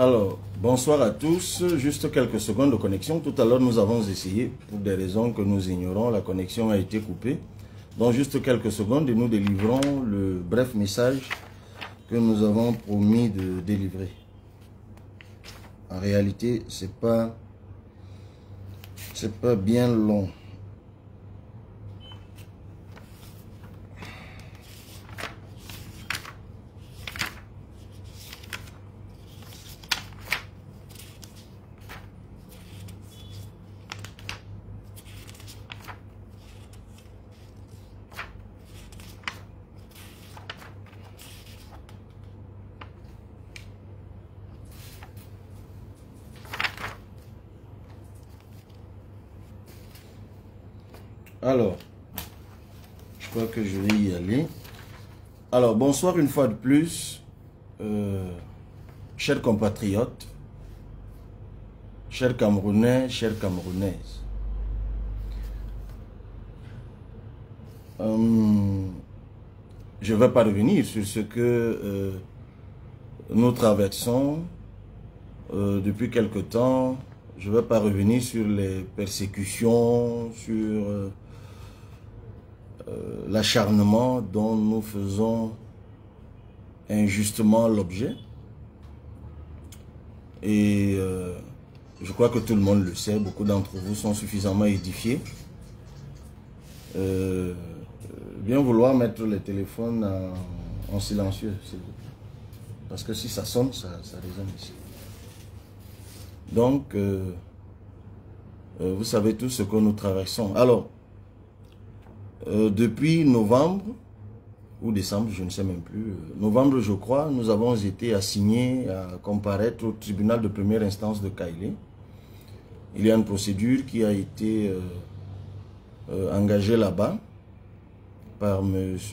Alors, bonsoir à tous. Juste quelques secondes de connexion. Tout à l'heure, nous avons essayé, pour des raisons que nous ignorons, la connexion a été coupée. Dans juste quelques secondes, et nous délivrons le bref message que nous avons promis de délivrer. En réalité, c'est pas bien long. Alors, je crois que je vais y aller. Alors, bonsoir une fois de plus, chers compatriotes, chers Camerounais, chères Camerounaises. Je ne vais pas revenir sur ce que nous traversons depuis quelque temps. Je ne vais pas revenir sur les persécutions, sur l'acharnement dont nous faisons injustement l'objet. Et je crois que tout le monde le sait, beaucoup d'entre vous sont suffisamment édifiés. Bien vouloir mettre les téléphones en silencieux, parce que si ça sonne, ça résonne ici. Donc, vous savez tout ce que nous traversons. Alors, depuis novembre, ou décembre, je ne sais même plus, novembre je crois, nous avons été assignés à comparaître au tribunal de première instance de Kailé. Il y a une procédure qui a été engagée là-bas par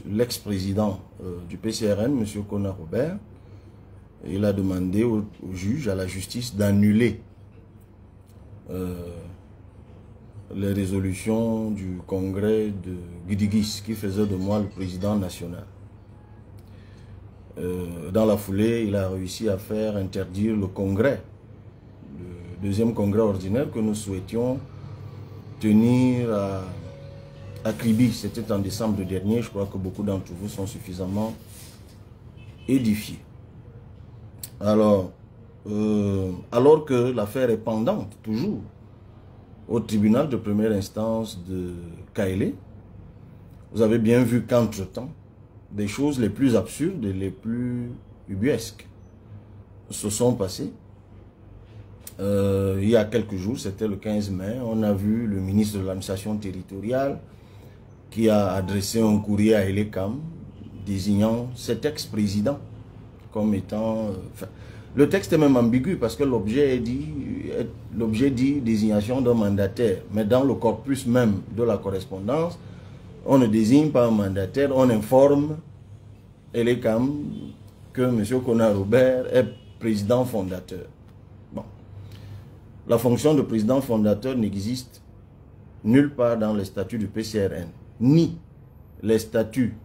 l'ex-président du PCRN, M. Kona Robert. Il a demandé au juge, à la justice, d'annuler les résolutions du congrès de Guidigis, qui faisait de moi le président national. Dans la foulée, il a réussi à faire interdire le congrès, le deuxième congrès ordinaire que nous souhaitions tenir à Kribi. C'était en décembre dernier. Je crois que beaucoup d'entre vous sont suffisamment édifiés. Alors que l'affaire est pendante, toujours, au tribunal de première instance de Kailé, vous avez bien vu qu'entre-temps, des choses les plus absurdes et les plus ubuesques se sont passées. Il y a quelques jours, c'était le 15 mai, on a vu le ministre de l'administration territoriale qui a adressé un courrier à Elekam désignant cet ex-président comme étant... le texte est même ambigu parce que l'objet dit désignation d'un mandataire. Mais dans le corpus même de la correspondance, on ne désigne pas un mandataire, on informe Elekam que M. Kona Robert est président fondateur. Bon. La fonction de président fondateur n'existe nulle part dans les statuts du PCRN, ni les statuts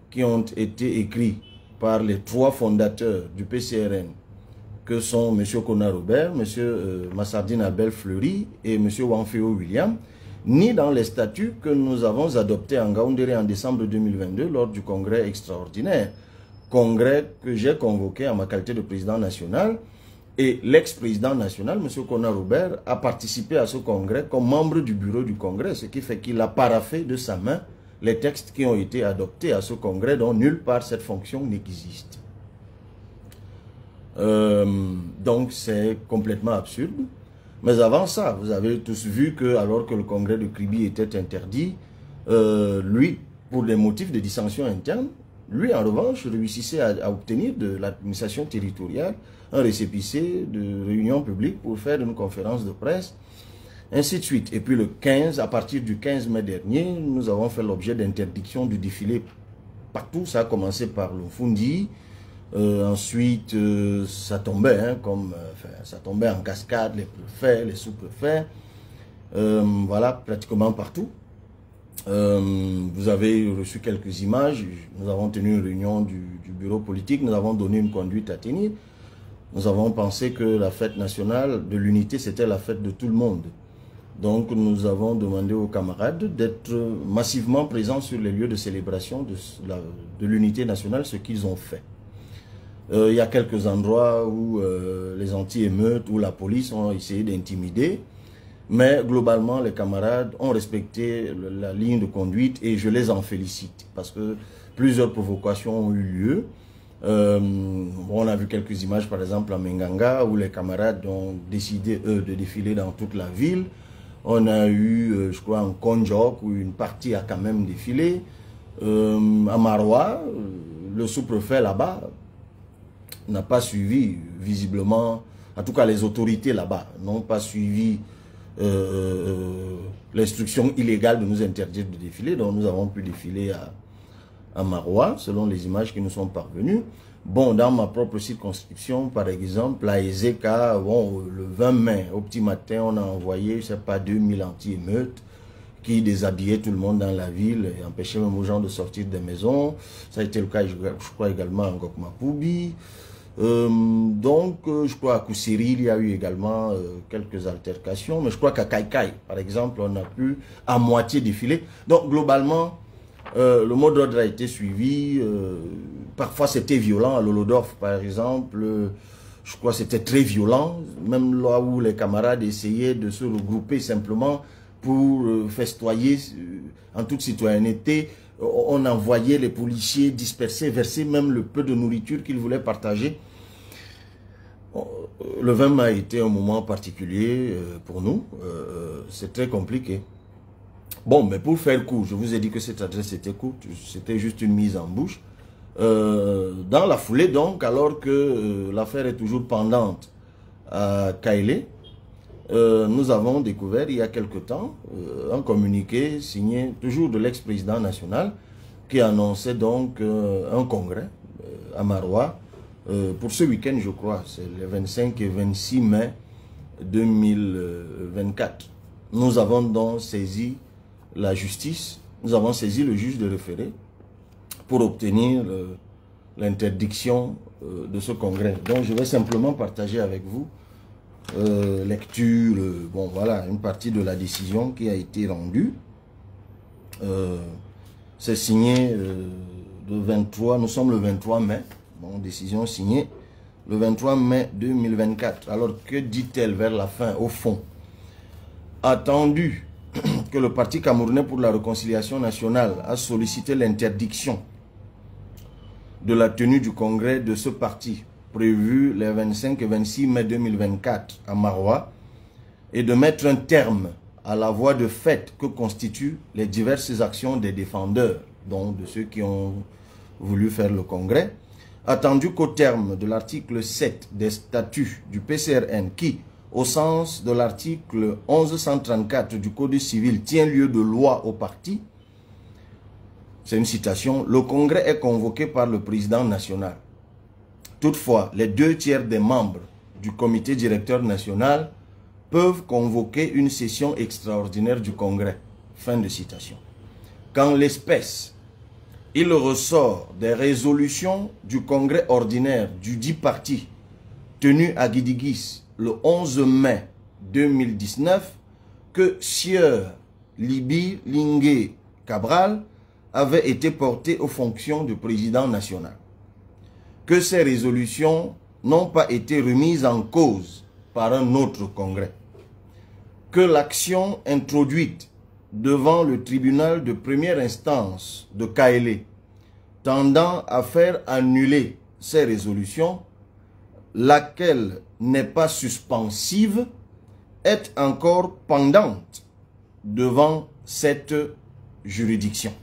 qui ont été écrits par les trois fondateurs du PCRN, que sont M. Kona Robert, M. Massardine Abel Fleury et M. Wanfeo William, ni dans les statuts que nous avons adoptés en Gaoundéré en décembre 2022 lors du congrès extraordinaire. Congrès que j'ai convoqué en ma qualité de président national. Et l'ex-président national, M. Kona Robert, a participé à ce congrès comme membre du bureau du congrès, ce qui fait qu'il a paraphé de sa main les textes qui ont été adoptés à ce congrès, dont nulle part cette fonction n'existe. Donc c'est complètement absurde. Mais avant ça, vous avez tous vu que alors que le congrès de Kribi était interdit, lui, pour des motifs de dissension interne, lui en revanche réussissait à obtenir de l'administration territoriale un récépissé de réunion publique pour faire une conférence de presse, ainsi de suite. Et puis le 15, à partir du 15 mai dernier, nous avons fait l'objet d'interdiction du défilé partout. Ça a commencé par le Fundi. Ensuite, ça tombait, ça tombait en cascade, les préfets, les sous-préfets, voilà, pratiquement partout. Vous avez reçu quelques images, nous avons tenu une réunion du bureau politique, nous avons donné une conduite à tenir. Nous avons pensé que la fête nationale de l'unité, c'était la fête de tout le monde. Donc, nous avons demandé aux camarades d'être massivement présents sur les lieux de célébration de l'unité nationale, ce qu'ils ont fait. Il y a quelques endroits où les anti-émeutes ou la police ont essayé d'intimider, mais globalement, les camarades ont respecté la ligne de conduite et je les en félicite parce que plusieurs provocations ont eu lieu. On a vu quelques images, par exemple, à Menganga, où les camarades ont décidé, eux, de défiler dans toute la ville. On a eu, je crois, un Konjok, où une partie a quand même défilé. À Maroua, le sous-préfet là-bas n'a pas suivi, visiblement, en tout cas les autorités là-bas n'ont pas suivi l'instruction illégale de nous interdire de défiler. Donc nous avons pu défiler à Maroua, selon les images qui nous sont parvenues. Bon, dans ma propre circonscription, par exemple, à Ezeka, bon, le 20 mai, au petit matin, on a envoyé, je ne sais pas, 2000 anti-émeutes qui déshabillaient tout le monde dans la ville et empêchaient même aux gens de sortir des maisons. Ça a été le cas, je crois, également à Ngokmapoubi. Je crois à Koussiri, il y a eu également quelques altercations. Mais je crois qu'à Kaikai, par exemple, on a pu à moitié défiler. Donc, globalement, le mot d'ordre a été suivi. Parfois, c'était violent. À Lolodorf, par exemple, je crois que c'était très violent. Même là où les camarades essayaient de se regrouper simplement pour festoyer en toute citoyenneté, on envoyait les policiers disperser, verser même le peu de nourriture qu'ils voulaient partager. Le 20 mai a été un moment particulier pour nous. C'est très compliqué. Bon, mais pour faire court, je vous ai dit que cette adresse était courte, c'était juste une mise en bouche. Dans la foulée donc, alors que l'affaire est toujours pendante à Kaélé, nous avons découvert il y a quelque temps un communiqué signé toujours de l'ex-président national qui annonçait donc un congrès à Maroua pour ce week-end, je crois, c'est les 25 et 26 mai 2024. Nous avons donc saisi la justice, nous avons saisi le juge de référé pour obtenir l'interdiction de ce congrès. Donc je vais simplement partager avec vous lecture, bon voilà, une partie de la décision qui a été rendue. C'est signé le 23, nous sommes le 23 mai, bon, décision signée le 23 mai 2024. Alors que dit-elle vers la fin, au fond? Attendu que le Parti camerounais pour la réconciliation nationale a sollicité l'interdiction de la tenue du congrès de ce parti prévu les 25 et 26 mai 2024 à Maroua et de mettre un terme à la voie de fait que constituent les diverses actions des défendeurs, donc de ceux qui ont voulu faire le congrès, attendu qu'au terme de l'article 7 des statuts du PCRN qui, au sens de l'article 1134 du Code civil, tient lieu de loi au parti, c'est une citation, le congrès est convoqué par le président national. Toutefois, les 2/3 des membres du comité directeur national peuvent convoquer une session extraordinaire du congrès. Fin de citation. Qu'en l'espèce, il ressort des résolutions du congrès ordinaire du dit parti tenu à Guidigis le 11 mai 2019 que Sieur Libi Lingué Cabral avait été porté aux fonctions de président national. Que ces résolutions n'ont pas été remises en cause par un autre congrès. Que l'action introduite devant le tribunal de première instance de Kaélé tendant à faire annuler ces résolutions, laquelle n'est pas suspensive, est encore pendante devant cette juridiction.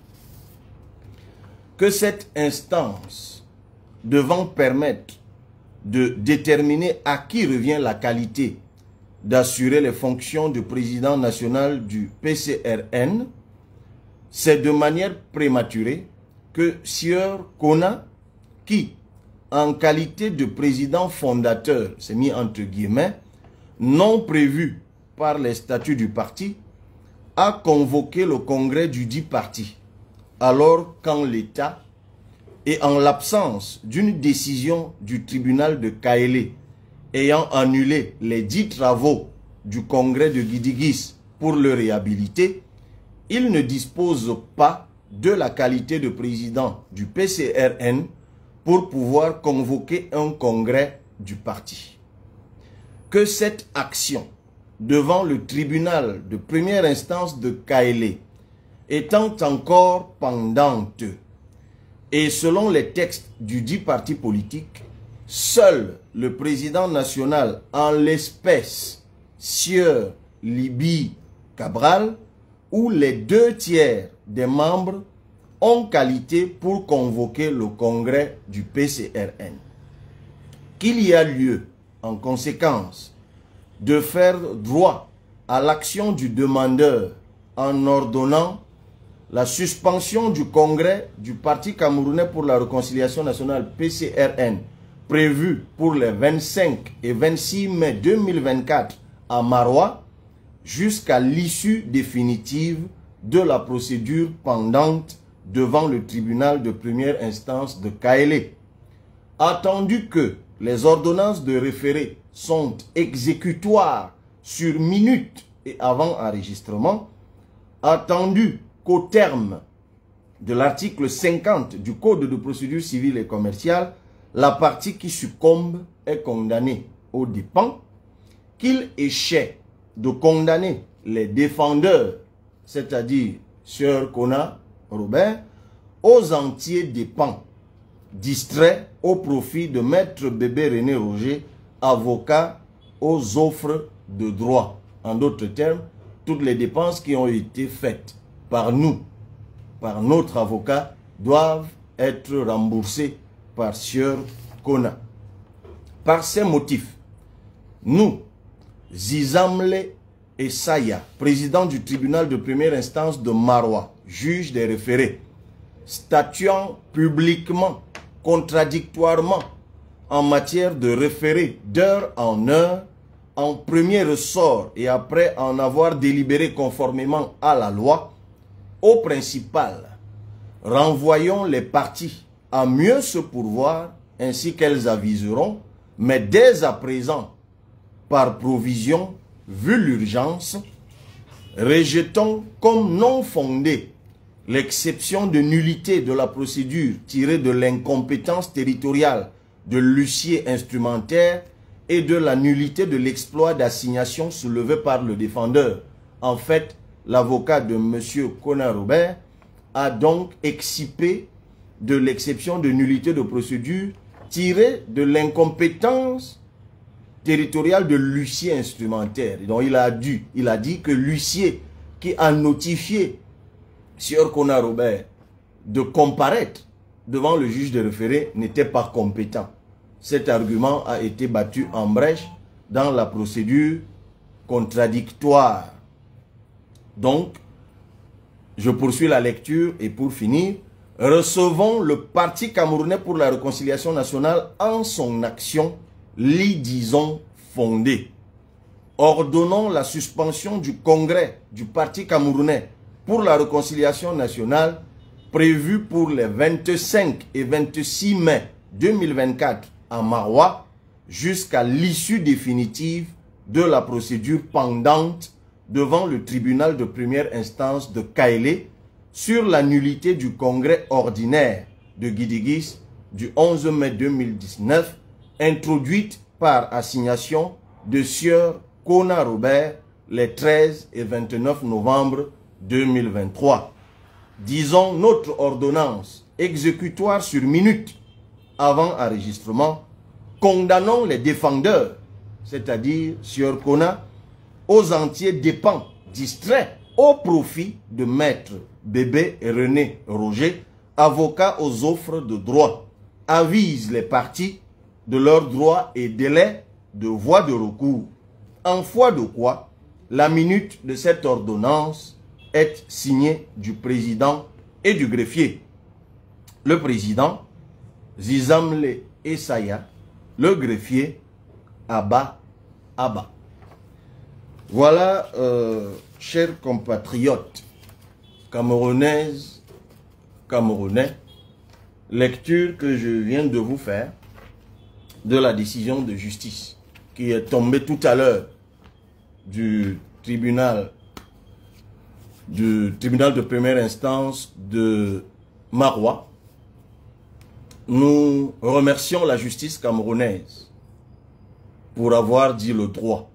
Que cette instance devant permettre de déterminer à qui revient la qualité d'assurer les fonctions de président national du PCRN, c'est de manière prématurée que Sieur Kona, qui, en qualité de président fondateur, c'est mis entre guillemets, non prévu par les statuts du parti, a convoqué le congrès du dit parti, alors qu'en l'état et en l'absence d'une décision du tribunal de Kaélé ayant annulé les 10 travaux du congrès de Guidigis pour le réhabiliter, il ne dispose pas de la qualité de président du PCRN pour pouvoir convoquer un congrès du parti. Que cette action devant le tribunal de première instance de Kaélé étant encore pendante et selon les textes du dit parti politique, seul le président national, en l'espèce Sieur Libye Cabral, ou les 2 tiers des membres ont qualité pour convoquer le congrès du PCRN. Qu'il y a lieu, en conséquence, de faire droit à l'action du demandeur en ordonnant la suspension du congrès du Parti camerounais pour la réconciliation nationale PCRN prévu pour les 25 et 26 mai 2024 à Maroua jusqu'à l'issue définitive de la procédure pendante devant le tribunal de première instance de Kaélé. Attendu que les ordonnances de référé sont exécutoires sur minute et avant enregistrement, attendu qu'au terme de l'article 50 du Code de procédure civile et commerciale, la partie qui succombe est condamnée aux dépens, qu'il échait de condamner les défendeurs, c'est-à-dire Sieur Kona Robert, aux entiers dépens, distraits au profit de Maître Bébé René Roger, avocat aux offres de droit. En d'autres termes, toutes les dépenses qui ont été faites par nous, par notre avocat, doivent être remboursées par Sieur Kona. Par ces motifs, nous, Zizamle Essaya, président du tribunal de première instance de Maroua, juge des référés, statuant publiquement, contradictoirement, en matière de référé d'heure en heure, en premier ressort et après en avoir délibéré conformément à la loi, au principal, renvoyons les parties à mieux se pourvoir ainsi qu'elles aviseront, mais dès à présent, par provision, vu l'urgence, rejetons comme non fondée l'exception de nullité de la procédure tirée de l'incompétence territoriale de l'huissier instrumentaire et de la nullité de l'exploit d'assignation soulevé par le défendeur. En fait, l'avocat de M. Kona Robert a donc excipé de l'exception de nullité de procédure tirée de l'incompétence territoriale de l'huissier instrumentaire. Donc il a dit que l'huissier qui a notifié Sieur Kona Robert de comparaître devant le juge de référé n'était pas compétent. Cet argument a été battu en brèche dans la procédure contradictoire. Donc, je poursuis la lecture et pour finir, recevons le Parti camerounais pour la réconciliation nationale en son action, disons fondée. Ordonnons la suspension du congrès du Parti camerounais pour la réconciliation nationale prévu pour les 25 et 26 mai 2024 à Maroua jusqu'à l'issue définitive de la procédure pendante devant le tribunal de première instance de Kaélé sur la nullité du congrès ordinaire de Guidigis du 11 mai 2019 introduite par assignation de Sieur Kona Robert les 13 et 29 novembre 2023. Disons notre ordonnance exécutoire sur minute avant enregistrement, condamnons les défendeurs, c'est-à-dire Sieur Kona, aux entiers dépens distraits au profit de Maître Bébé René Roger, avocat aux offres de droit, avise les parties de leurs droits et délais de voie de recours, en foi de quoi la minute de cette ordonnance est signée du président et du greffier. Le président, Zizamle Essaya, le greffier, Abba. Voilà, chers compatriotes camerounaises, camerounais, lecture que je viens de vous faire de la décision de justice qui est tombé tout à l'heure du tribunal de première instance de Maroua, nous remercions la justice camerounaise pour avoir dit le droit.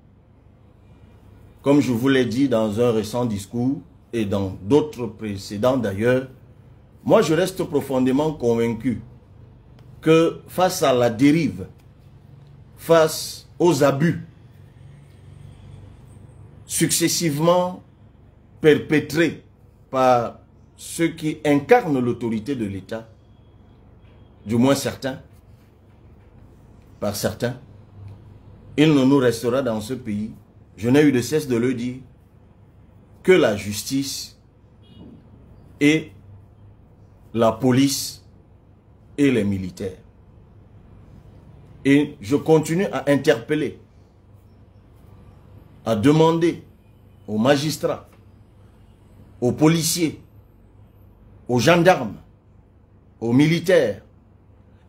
Comme je vous l'ai dit dans un récent discours et dans d'autres précédents d'ailleurs, moi je reste profondément convaincu que face à la dérive, face aux abus successivement perpétrés par ceux qui incarnent l'autorité de l'État, du moins certains, par certains, il ne nous restera dans ce pays, je n'ai eu de cesse de le dire, que la justice et la police et les militaires. Et je continue à interpeller, à demander aux magistrats, aux policiers, aux gendarmes, aux militaires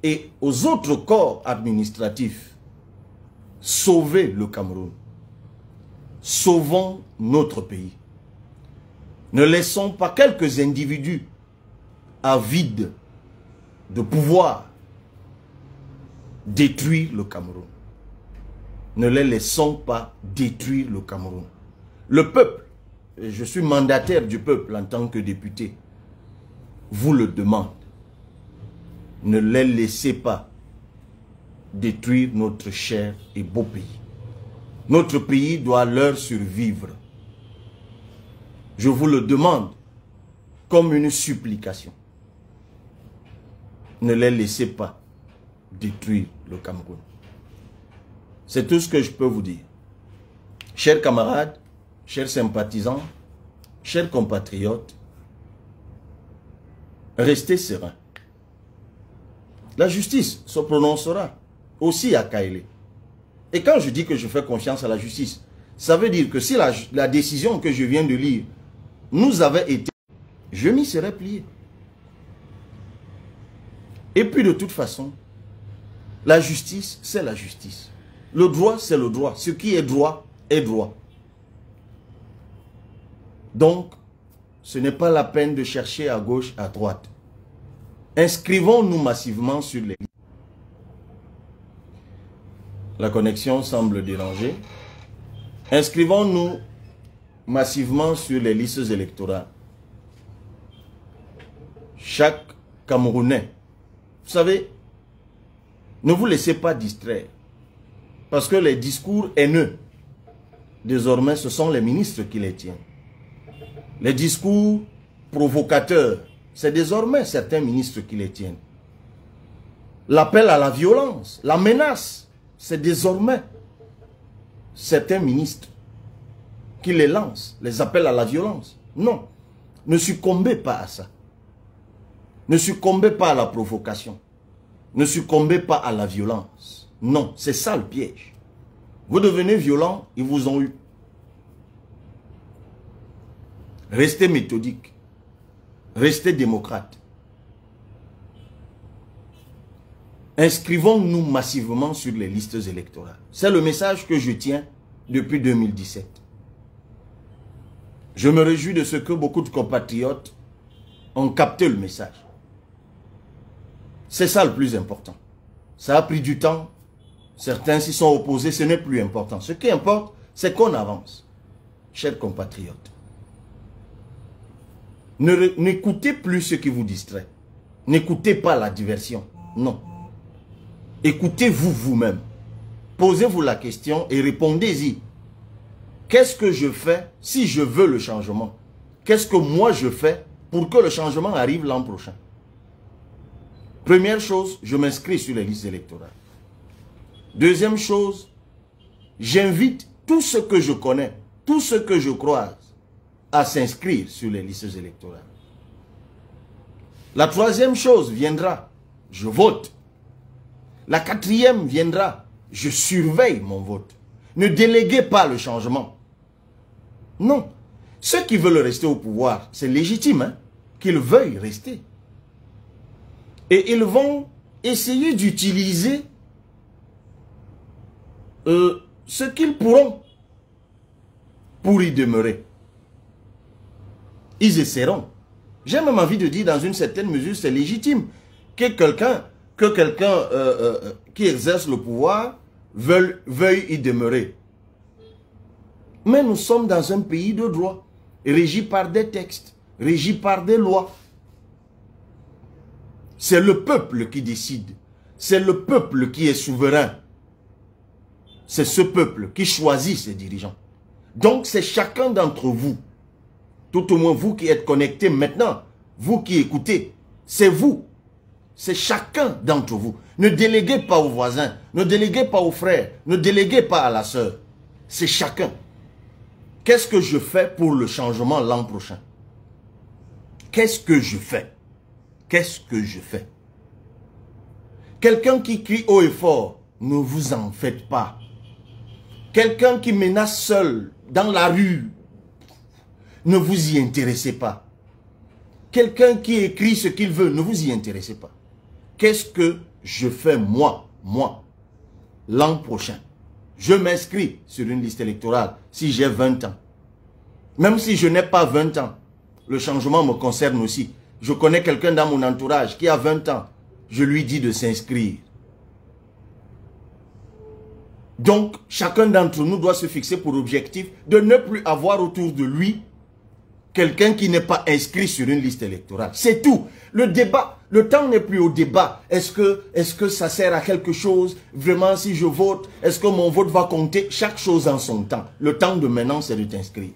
et aux autres corps administratifs, sauvez le Cameroun. Sauvons notre pays. Ne laissons pas quelques individus avides de pouvoir détruire le Cameroun. Ne les laissons pas détruire le Cameroun. Le peuple, et je suis mandataire du peuple en tant que député, vous le demande. Ne les laissez pas détruire notre cher et beau pays. Notre pays doit leur survivre. Je vous le demande comme une supplication. Ne les laissez pas détruire le Cameroun. C'est tout ce que je peux vous dire. Chers camarades, chers sympathisants, chers compatriotes, restez sereins. La justice se prononcera aussi à Kaélé. Et quand je dis que je fais confiance à la justice, ça veut dire que si la décision que je viens de lire nous avait été, je m'y serais plié. Et puis de toute façon, la justice, c'est la justice. Le droit, c'est le droit. Ce qui est droit, est droit. Donc, ce n'est pas la peine de chercher à gauche, à droite. Inscrivons-nous massivement sur les listes. La connexion semble déranger. Inscrivons-nous massivement sur les listes électorales. Chaque Camerounais, vous savez, ne vous laissez pas distraire. Parce que les discours haineux, désormais, ce sont les ministres qui les tiennent. Les discours provocateurs, c'est désormais certains ministres qui les tiennent. L'appel à la violence, la menace, c'est désormais certains ministres qui les lancent, les appels à la violence. Non, ne succombez pas à ça. Ne succombez pas à la provocation. Ne succombez pas à la violence. Non, c'est ça le piège. Vous devenez violent, ils vous ont eu. Restez méthodique. Restez démocrate. Inscrivons-nous massivement sur les listes électorales. C'est le message que je tiens depuis 2017. Je me réjouis de ce que beaucoup de compatriotes ont capté le message. C'est ça le plus important. Ça a pris du temps. Certains s'y sont opposés, ce n'est plus important. Ce qui importe, c'est qu'on avance. Chers compatriotes, n'écoutez plus ce qui vous distrait. N'écoutez pas la diversion. Non. Écoutez-vous vous-même. Posez-vous la question et répondez-y. Qu'est-ce que je fais si je veux le changement? Qu'est-ce que moi je fais pour que le changement arrive l'an prochain? Première chose, je m'inscris sur les listes électorales. Deuxième chose, j'invite tous ceux que je connais, tous ceux que je croise, à s'inscrire sur les listes électorales. La troisième chose viendra, je vote. La quatrième viendra, je surveille mon vote. Ne déléguez pas le changement. Non. Ceux qui veulent rester au pouvoir, c'est légitime, hein, qu'ils veuillent rester. Et ils vont essayer d'utiliser ce qu'ils pourront pour y demeurer. Ils essaieront. J'ai même envie de dire, dans une certaine mesure, c'est légitime que quelqu'un qui exerce le pouvoir veuille y demeurer. Mais nous sommes dans un pays de droit, régi par des textes, régi par des lois. C'est le peuple qui décide. C'est le peuple qui est souverain. C'est ce peuple qui choisit ses dirigeants. Donc c'est chacun d'entre vous, tout au moins vous qui êtes connectés maintenant, vous qui écoutez, c'est vous. C'est chacun d'entre vous. Ne déléguez pas aux voisins, ne déléguez pas aux frères, ne déléguez pas à la sœur. C'est chacun. Qu'est-ce que je fais pour le changement l'an prochain? Qu'est-ce que je fais? Qu'est-ce que je fais? Quelqu'un qui crie haut et fort, ne vous en faites pas. Quelqu'un qui menace seul dans la rue, ne vous y intéressez pas. Quelqu'un qui écrit ce qu'il veut, ne vous y intéressez pas. Qu'est-ce que je fais moi, l'an prochain? Je m'inscris sur une liste électorale si j'ai 20 ans. Même si je n'ai pas 20 ans, le changement me concerne aussi. Je connais quelqu'un dans mon entourage qui a 20 ans. Je lui dis de s'inscrire. Donc, chacun d'entre nous doit se fixer pour objectif de ne plus avoir autour de lui quelqu'un qui n'est pas inscrit sur une liste électorale. C'est tout. Le débat, le temps n'est plus au débat. Est-ce que ça sert à quelque chose? Vraiment, si je vote, est-ce que mon vote va compter? Chaque chose en son temps. Le temps de maintenant, c'est de t'inscrire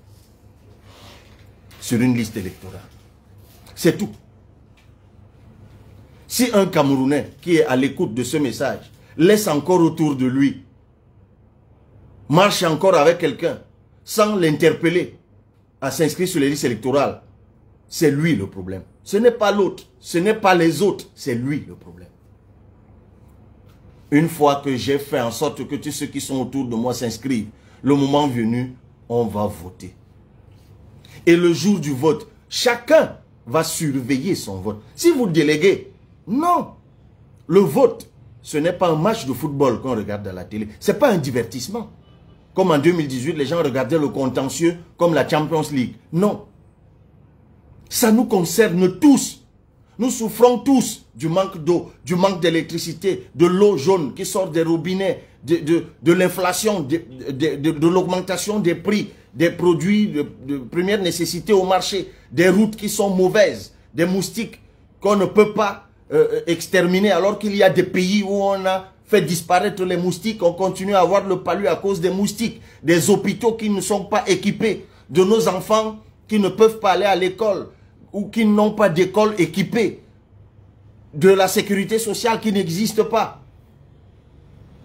sur une liste électorale. C'est tout. Si un Camerounais qui est à l'écoute de ce message laisse encore autour de lui, marche encore avec quelqu'un sans l'interpeller à s'inscrire sur les listes électorales, c'est lui le problème. Ce n'est pas l'autre, ce n'est pas les autres, c'est lui le problème. Une fois que j'ai fait en sorte que tous ceux qui sont autour de moi s'inscrivent, le moment venu, on va voter. Et le jour du vote, chacun va surveiller son vote. Si vous déléguez, non. Le vote, ce n'est pas un match de football qu'on regarde à la télé. Ce n'est pas un divertissement. Comme en 2018, les gens regardaient le contentieux comme la Champions League. Non. Ça nous concerne tous. Nous souffrons tous du manque d'eau, du manque d'électricité, de l'eau jaune qui sort des robinets, de l'inflation, de l'augmentation des prix des produits de première nécessité au marché, des routes qui sont mauvaises, des moustiques qu'on ne peut pas exterminer alors qu'il y a des pays où on a fait disparaître les moustiques, on continue à avoir le palu à cause des moustiques, des hôpitaux qui ne sont pas équipés, de nos enfants qui ne peuvent pas aller à l'école ou qui n'ont pas d'école équipée, de la sécurité sociale qui n'existe pas.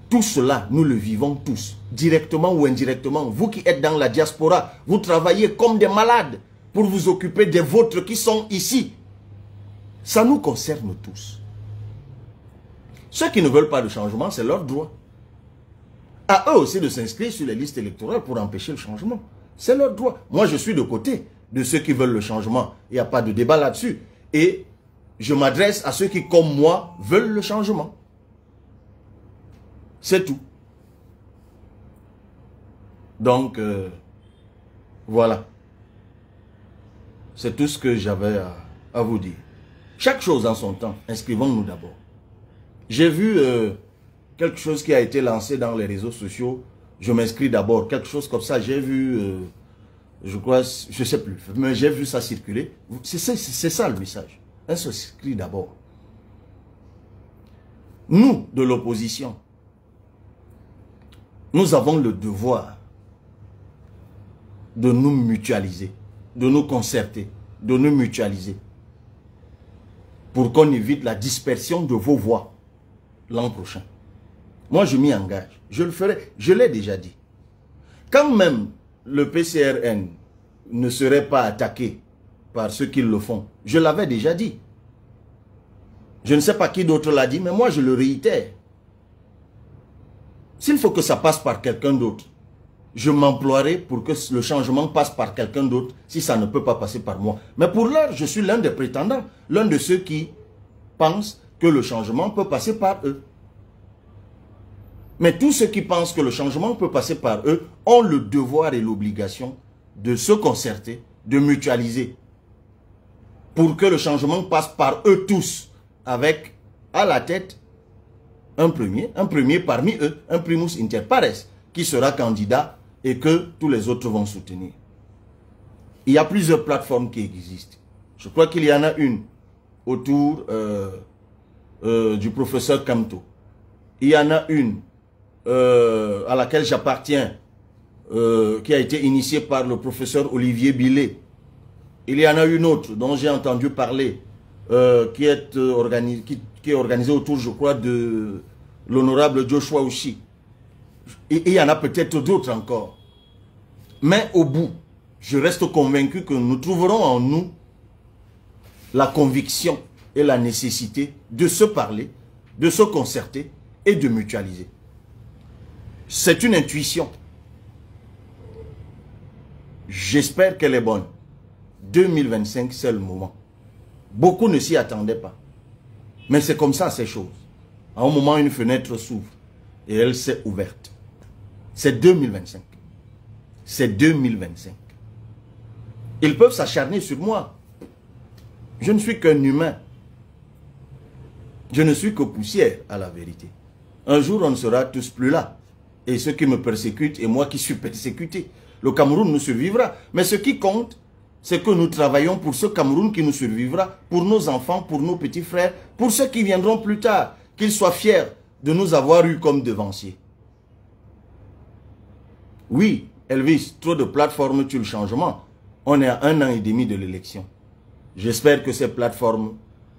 Tout cela, nous le vivons tous, directement ou indirectement. Vous qui êtes dans la diaspora, vous travaillez comme des malades pour vous occuper des vôtres qui sont ici. Ça nous concerne tous. Ceux qui ne veulent pas de changement, c'est leur droit. À eux aussi de s'inscrire sur les listes électorales pour empêcher le changement. C'est leur droit. Moi, je suis de côté de ceux qui veulent le changement. Il n'y a pas de débat là-dessus. Et je m'adresse à ceux qui, comme moi, veulent le changement. C'est tout. Donc, voilà. C'est tout ce que j'avais à vous dire. Chaque chose en son temps. Inscrivons-nous d'abord. J'ai vu quelque chose qui a été lancé dans les réseaux sociaux. Je m'inscris d'abord. Quelque chose comme ça. J'ai vu, je crois, je ne sais plus. Mais j'ai vu ça circuler. C'est ça le message. On s'inscrit d'abord. Nous, de l'opposition, nous avons le devoir de nous mutualiser, de nous concerter, de nous mutualiser pour qu'on évite la dispersion de vos voix l'an prochain. Moi, je m'y engage. Je le ferai. Je l'ai déjà dit. Quand même le PCRN ne serait pas attaqué par ceux qui le font, je l'avais déjà dit. Je ne sais pas qui d'autre l'a dit, mais moi, je le réitère. S'il faut que ça passe par quelqu'un d'autre, je m'emploierai pour que le changement passe par quelqu'un d'autre si ça ne peut pas passer par moi. Mais pour l'heure, je suis l'un des prétendants, l'un de ceux qui pensent que le changement peut passer par eux. Mais tous ceux qui pensent que le changement peut passer par eux ont le devoir et l'obligation de se concerter, de mutualiser, pour que le changement passe par eux tous, avec à la tête un premier parmi eux, un primus inter pares, qui sera candidat et que tous les autres vont soutenir. Il y a plusieurs plateformes qui existent. Je crois qu'il y en a une autour du professeur Kamto. Il y en a une à laquelle j'appartiens, qui a été initiée par le professeur Olivier Billet. Il y en a une autre dont j'ai entendu parler, qui est organisée autour, je crois, de l'honorable Joshua Ushi. Et il y en a peut-être d'autres encore. Mais au bout, je reste convaincu que nous trouverons en nous la conviction et la nécessité de se parler, de se concerter et de mutualiser. C'est une intuition. J'espère qu'elle est bonne. 2025, c'est le moment. Beaucoup ne s'y attendaient pas. Mais c'est comme ça ces choses. À un moment, une fenêtre s'ouvre et elle s'est ouverte. C'est 2025. C'est 2025. Ils peuvent s'acharner sur moi. Je ne suis qu'un humain. Je ne suis que poussière à la vérité. Un jour, on ne sera tous plus là. Et ceux qui me persécutent et moi qui suis persécuté. Le Cameroun nous survivra. Mais ce qui compte, c'est que nous travaillons pour ce Cameroun qui nous survivra, pour nos enfants, pour nos petits frères, pour ceux qui viendront plus tard, qu'ils soient fiers de nous avoir eu comme devanciers. Oui, Elvis, trop de plateformes tuent le changement. On est à 1 an et demi de l'élection. J'espère que ces plateformes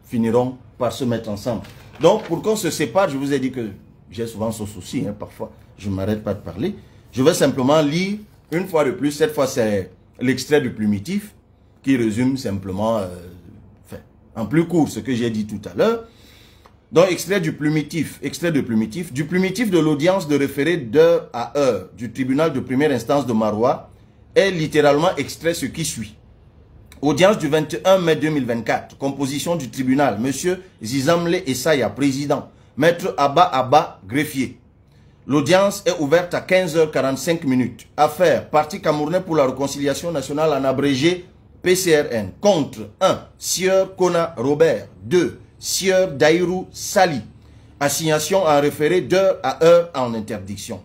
finiront par se mettre ensemble. Donc, pour qu'on se sépare, je vous ai dit que j'ai souvent ce souci, parfois, je ne m'arrête pas de parler. Je vais simplement lire, une fois de plus, cette fois c'est l'extrait du plumitif, qui résume simplement, en plus court, ce que j'ai dit tout à l'heure. Donc, extrait de plumitif de l'audience de référé d'heure à heure du tribunal de première instance de Maroua est littéralement extrait ce qui suit. Audience du 21 mai 2024, composition du tribunal, M. Zizamle Essaya, président, Maître Abba Abba, greffier. L'audience est ouverte à 15h45. Affaire, Parti camerounais pour la réconciliation nationale en abrégé PCRN. Contre 1. Sieur Kona Robert. 2. Sieur Daïrou Sali. Assignation en référé d'heure à heure en interdiction.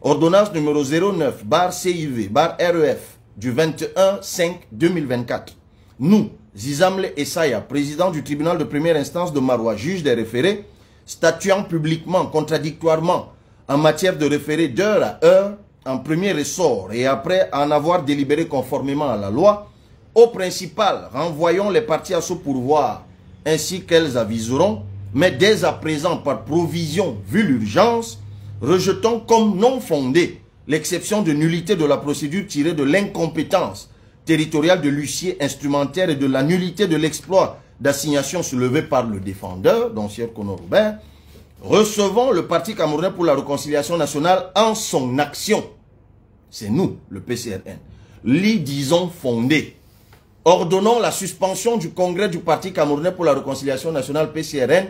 Ordonnance numéro 09 /CIV /REF du 21/5/2024. Nous, Zizamle Essaya, président du tribunal de première instance de Maroua, juge des référés, statuant publiquement, contradictoirement, en matière de référé d'heure à heure, en premier ressort et après en avoir délibéré conformément à la loi, au principal, renvoyons les parties à ce pourvoir, ainsi qu'elles aviseront, mais dès à présent, par provision, vu l'urgence, rejetons comme non fondée l'exception de nullité de la procédure tirée de l'incompétence territoriale de l'huissier instrumentaire et de la nullité de l'exploit d'assignation soulevé par le défendeur, dont Sieur Kono Robert. Recevons le Parti camerounais pour la réconciliation nationale en son action. C'est nous, le PCRN. L'y disons fondé. Ordonnons la suspension du congrès du Parti camerounais pour la réconciliation nationale PCRN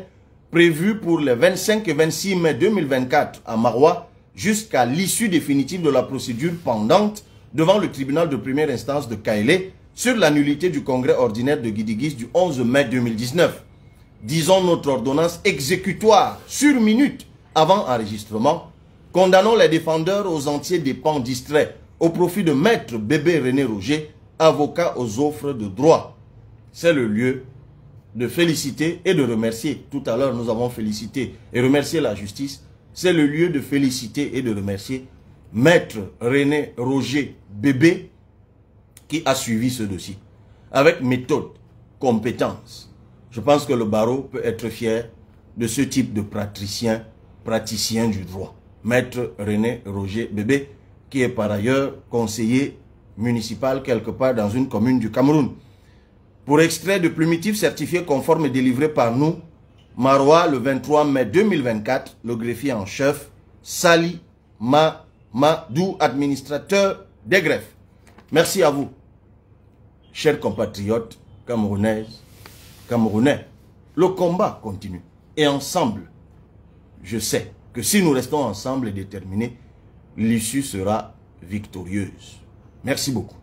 prévu pour les 25 et 26 mai 2024 à Maroua jusqu'à l'issue définitive de la procédure pendante devant le tribunal de première instance de Kaélé sur la nullité du congrès ordinaire de Guidigis du 11 mai 2019. Disons notre ordonnance exécutoire sur minute avant enregistrement. Condamnons les défendeurs aux entiers dépens distraits au profit de Maître Bébé René Roger, avocat aux offres de droit. C'est le lieu de féliciter et de remercier. Tout à l'heure, nous avons félicité et remercié la justice. C'est le lieu de féliciter et de remercier Maître René Roger Bébé qui a suivi ce dossier avec méthode, compétence. Je pense que le barreau peut être fier de ce type de praticien du droit. Maître René Roger Bébé, qui est par ailleurs conseiller municipal quelque part dans une commune du Cameroun. Pour extrait de plumitif certifié conforme et délivré par nous, Maroua, le 23 mai 2024, le greffier en chef, Sali Mamadou, administrateur des greffes. Merci à vous, chers compatriotes camerounaises, Camerounais. Le combat continue. Et ensemble, je sais que que si nous restons ensemble et déterminés, l'issue sera victorieuse. Merci beaucoup.